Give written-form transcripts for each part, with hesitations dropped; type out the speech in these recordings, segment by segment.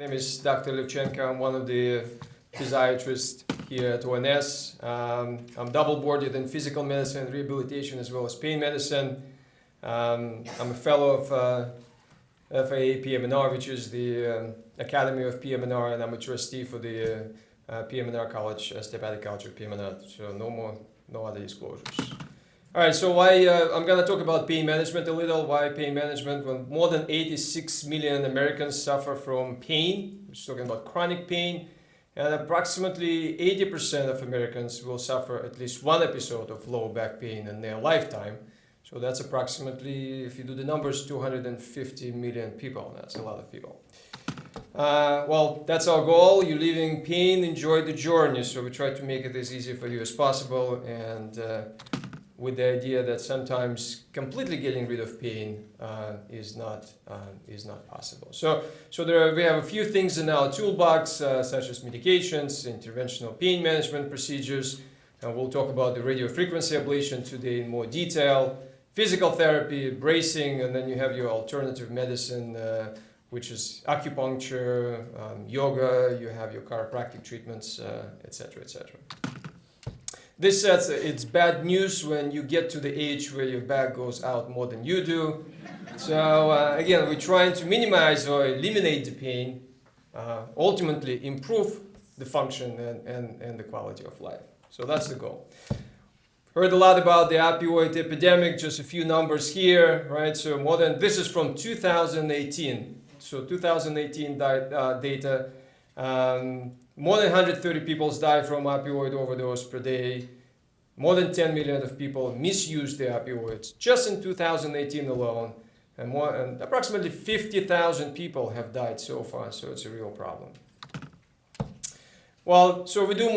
My name is Dr. Levhcenko. I'm one of the physiatrists here at ONS. I'm double-boarded in physical medicine, rehabilitation, as well as pain medicine. I'm a fellow of FAA PMNR, which is the Academy of PMNR, and I'm a trustee for the PMNR College, Osteopathic College of PMNR. So no other disclosures. All right, so I'm going to talk about pain management a little. Why pain management? Well, more than 86 million Americans suffer from pain. We're talking about chronic pain. And approximately 80% of Americans will suffer at least one episode of lower back pain in their lifetime. So that's approximately, if you do the numbers, 250 million people. That's a lot of people. Well, that's our goal. You're leaving pain, enjoy the journey. So we try to make it as easy for you as possible, and with the idea that sometimes completely getting rid of pain is not possible. So we have a few things in our toolbox, such as medications, interventional pain management procedures, and we'll talk about the radiofrequency ablation today in more detail, physical therapy, bracing, and then you have your alternative medicine, which is acupuncture, yoga, you have your chiropractic treatments, etc., etc. This says it's bad news when you get to the age where your back goes out more than you do. So again, we're trying to minimize or eliminate the pain, ultimately improve the function and the quality of life. So that's the goal. Heard a lot about the opioid epidemic, just a few numbers here, right? So this is from 2018. So 2018 data. More than 130 people die from opioid overdose per day. More than 10 million of people misuse the opioids just in 2018 alone. And approximately 50,000 people have died so far, so it's a real problem. Well, so we do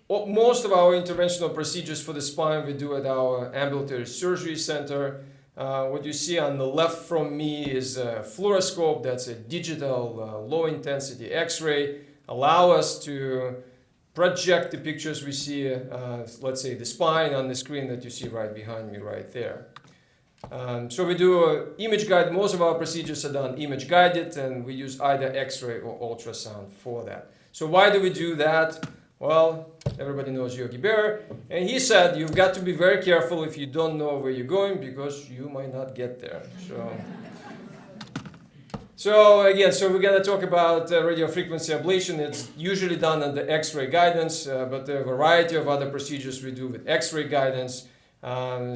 most of our interventional procedures for the spine we do at our ambulatory surgery center. What you see on the left from me is a fluoroscope. That's a digital low-intensity X-ray. Allow us to project the pictures we see, let's say the spine on the screen that you see right behind me right there. So we do image guide. Most of our procedures are done image guided, and we use either X-ray or ultrasound for that. So why do we do that? Well, everybody knows Yogi Berra, and he said you've got to be very careful if you don't know where you're going, because you might not get there. So again, we're going to talk about radiofrequency ablation. It's usually done under X-ray guidance, but there are a variety of other procedures we do with X-ray guidance.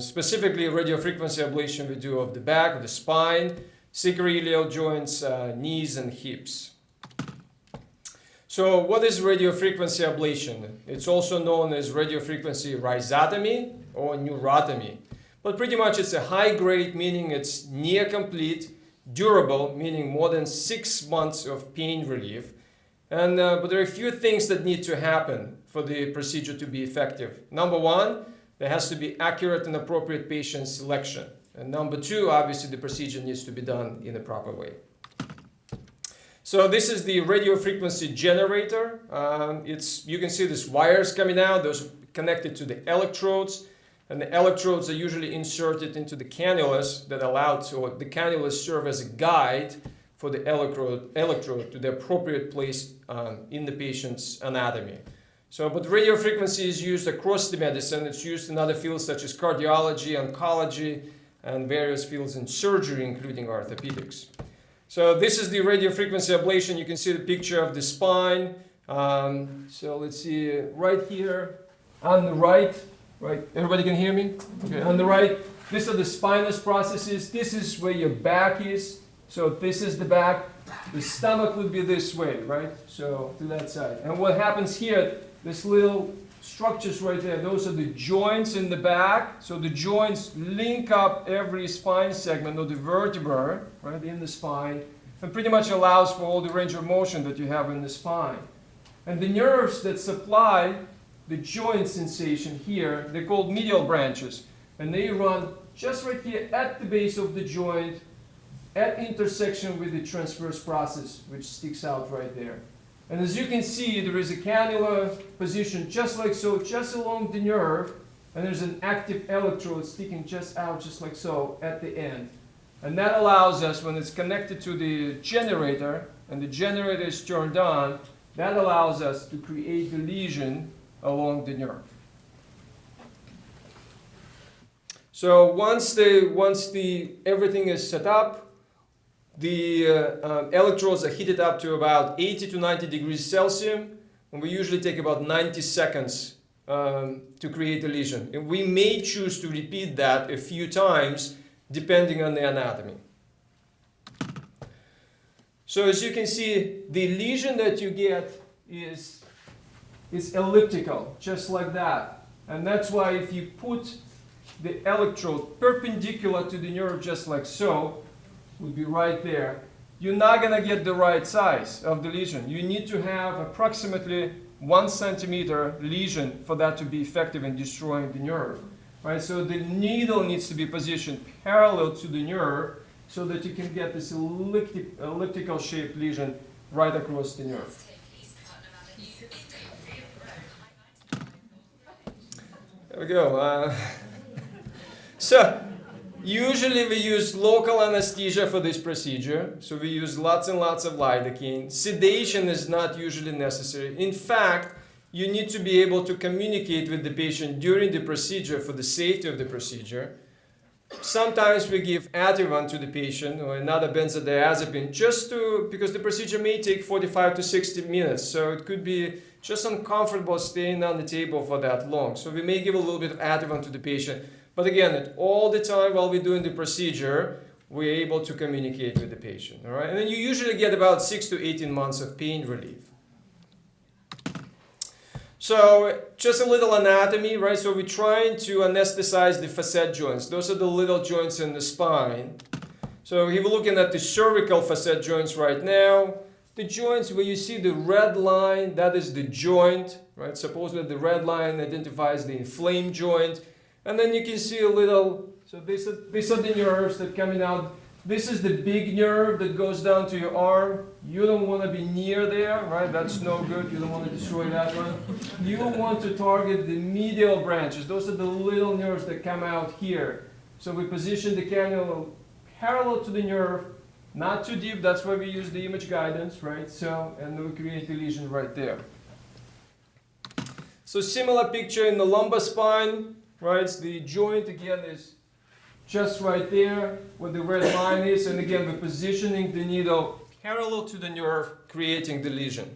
Specifically, radiofrequency ablation we do of the back, of the spine, sacroiliac joints, knees, and hips. So what is radiofrequency ablation? It's also known as radiofrequency rhizotomy or neurotomy. But pretty much it's a high grade, meaning it's near complete, durable, meaning more than 6 months of pain relief. And but there are a few things that need to happen for the procedure to be effective. Number one, there has to be accurate and appropriate patient selection. And number two, obviously the procedure needs to be done in a proper way. So this is the radiofrequency generator. You can see these wires coming out. Those are connected to the electrodes. And the electrodes are usually inserted into the cannulas that the cannulas serve as a guide for the electrode to the appropriate place in the patient's anatomy. But radiofrequency is used across the medicine. It's used in other fields such as cardiology, oncology, and various fields in surgery, including orthopedics. So this is the radiofrequency ablation. You can see the picture of the spine. So let's see right here on the right. Right, everybody can hear me? Okay, on the right, these are the spinous processes. This is where your back is. So this is the back. The stomach would be this way, right? So to that side. And what happens here, this little structures right there, those are the joints in the back. So the joints link up every spine segment of the vertebra, right, in the spine, and pretty much allows for all the range of motion that you have in the spine. And the nerves that supply the joint sensation here, they're called medial branches, and they run just right here at the base of the joint, at intersection with the transverse process, which sticks out right there. And as you can see, there is a cannula position just like so, just along the nerve, and there's an active electrode sticking just out, just like so, at the end. And that allows us, when it's connected to the generator, and the generator is turned on, that allows us to create the lesion along the nerve. So once everything is set up, the electrodes are heated up to about 80 to 90 degrees Celsius, and we usually take about 90 seconds to create a lesion. And we may choose to repeat that a few times depending on the anatomy. So as you can see, the lesion that you get is elliptical, just like that. And that's why if you put the electrode perpendicular to the nerve, just like so, would be right there, you're not going to get the right size of the lesion. You need to have approximately 1 centimeter lesion for that to be effective in destroying the nerve. Right? So the needle needs to be positioned parallel to the nerve so that you can get this elliptical shaped lesion right across the nerve. There we go. So usually we use local anesthesia for this procedure. So we use lots and lots of lidocaine. Sedation is not usually necessary. In fact, you need to be able to communicate with the patient during the procedure for the safety of the procedure. Sometimes we give Ativan to the patient or another benzodiazepine because the procedure may take 45 to 60 minutes. So it could be just uncomfortable staying on the table for that long. So we may give a little bit of Ativan to the patient. But again, all the time while we're doing the procedure, we're able to communicate with the patient. All right? And then you usually get about 6 to 18 months of pain relief. So just a little anatomy, right? So we're trying to anesthetize the facet joints. Those are the little joints in the spine. So if we're looking at the cervical facet joints right now, the joints where you see the red line, that is the joint, right? Supposedly the red line identifies the inflamed joint. And then you can see a little, so these are the nerves that are coming out. This is the big nerve that goes down to your arm. You don't want to be near there, right? That's no good. You don't want to destroy that one. You want to target the medial branches. Those are the little nerves that come out here. So we position the cannula parallel to the nerve, not too deep. That's why we use the image guidance, right? So, and we create the lesion right there. So similar picture in the lumbar spine, right? The joint again is just right there where the red line is, and again we're positioning the needle parallel to the nerve, creating the lesion.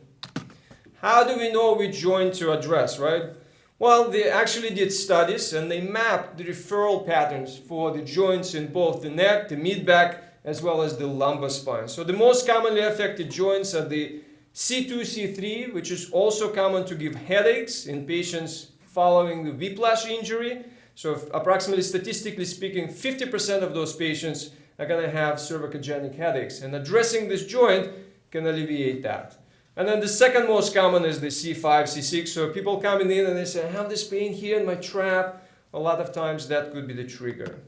How do we know which joint to address, right? Well, they actually did studies and they mapped the referral patterns for the joints in both the neck, the mid-back, as well as the lumbar spine. So the most commonly affected joints are the C2, C3, which is also common to give headaches in patients following the whiplash injury. So approximately statistically speaking, 50% of those patients are going to have cervicogenic headaches. And addressing this joint can alleviate that. And then the second most common is the C5, C6. So people coming in and they say, I have this pain here in my trap. A lot of times that could be the trigger.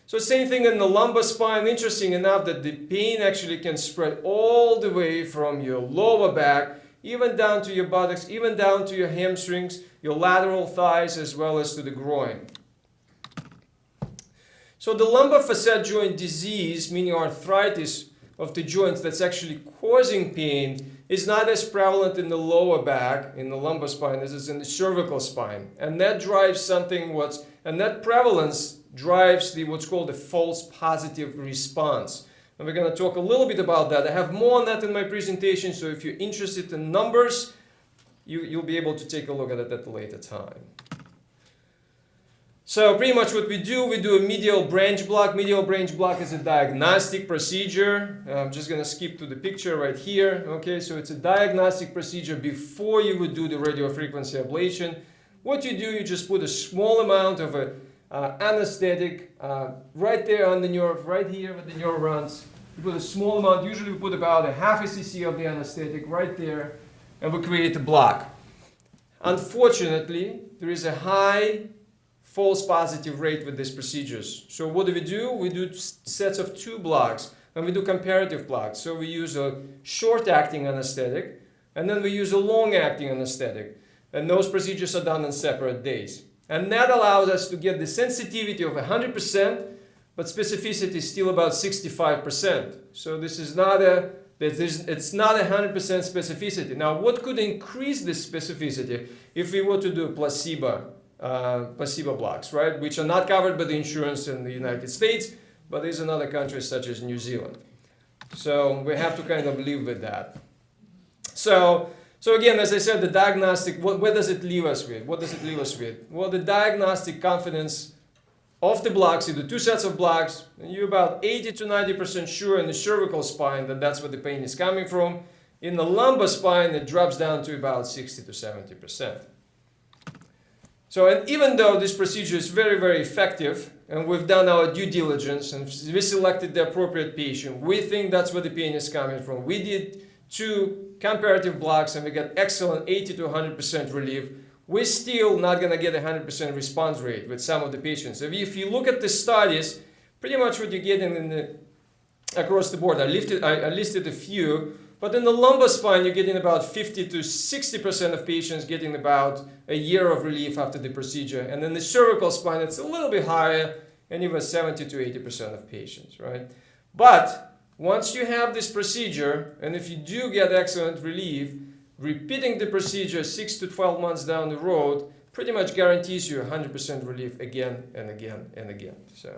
So same thing in the lumbar spine. Interesting enough that the pain actually can spread all the way from your lower back even down to your buttocks, even down to your hamstrings, your lateral thighs, as well as to the groin. So the lumbar facet joint disease, meaning arthritis of the joints that's actually causing pain, is not as prevalent in the lower back, in the lumbar spine, as is in the cervical spine. And that drives and that prevalence drives what's called the false positive response. And we're going to talk a little bit about that. I have more on that in my presentation, so if you're interested in numbers, you'll be able to take a look at it at a later time. So pretty much what we do a medial branch block. Medial branch block is a diagnostic procedure. I'm just going to skip to the picture right here. Okay, so it's a diagnostic procedure before you would do the radiofrequency ablation. What you do, you just put a small amount of a anesthetic right there on the nerve, right here where the nerve runs. We put a small amount, usually we put about a half a cc of the anesthetic right there, and we create a block. Unfortunately, there is a high false positive rate with these procedures. So what do? We do sets of 2 blocks, and we do comparative blocks. So we use a short-acting anesthetic, and then we use a long-acting anesthetic. And those procedures are done on separate days. And that allows us to get the sensitivity of 100%, but specificity is still about 65%. So this is not it's not 100% specificity. Now, what could increase this specificity if we were to do placebo blocks, right? Which are not covered by the insurance in the United States, but there's in other countries such as New Zealand. So we have to kind of live with that. So again, as I said, the diagnostic, where does it leave us with? What does it leave us with? Well, the diagnostic confidence of the blocks, in the two sets of blocks, and you're about 80 to 90% sure in the cervical spine that that's where the pain is coming from. In the lumbar spine, it drops down to about 60 to 70%. So, and even though this procedure is very, very effective, and we've done our due diligence, and we selected the appropriate patient, we think that's where the pain is coming from. We did 2 comparative blocks, and we got excellent 80 to 100% relief. We're still not going to get a 100% response rate with some of the patients. If you look at the studies, pretty much what you're getting across the board, I listed a few, but in the lumbar spine, you're getting about 50 to 60% of patients getting about a year of relief after the procedure. And then the cervical spine, it's a little bit higher, and even 70 to 80% of patients, right? But once you have this procedure, and if you do get excellent relief, repeating the procedure 6 to 12 months down the road pretty much guarantees you 100% relief again and again and again. So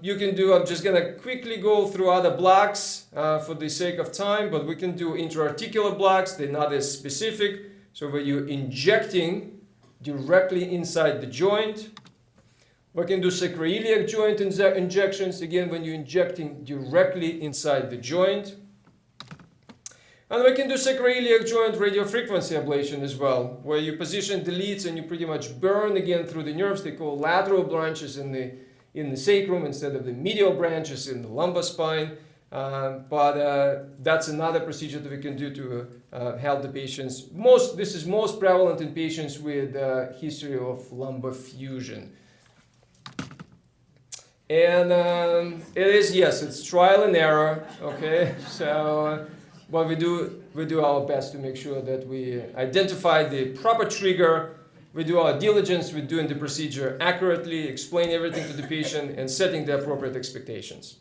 you can do, I'm just going to quickly go through other blocks for the sake of time, but we can do intra-articular blocks. They're not as specific. So where you're injecting directly inside the joint. We can do sacroiliac joint injections, again, when you're injecting directly inside the joint. And we can do sacroiliac joint radiofrequency ablation as well, where you position the leads and you pretty much burn again through the nerves. They call lateral branches in the sacrum instead of the medial branches in the lumbar spine. But that's another procedure that we can do to help the patients. This is most prevalent in patients with history of lumbar fusion. And it is, yes, it's trial and error, okay? So. But we do our best to make sure that we identify the proper trigger. We do our diligence with doing the procedure accurately, explain everything to the patient, and setting the appropriate expectations.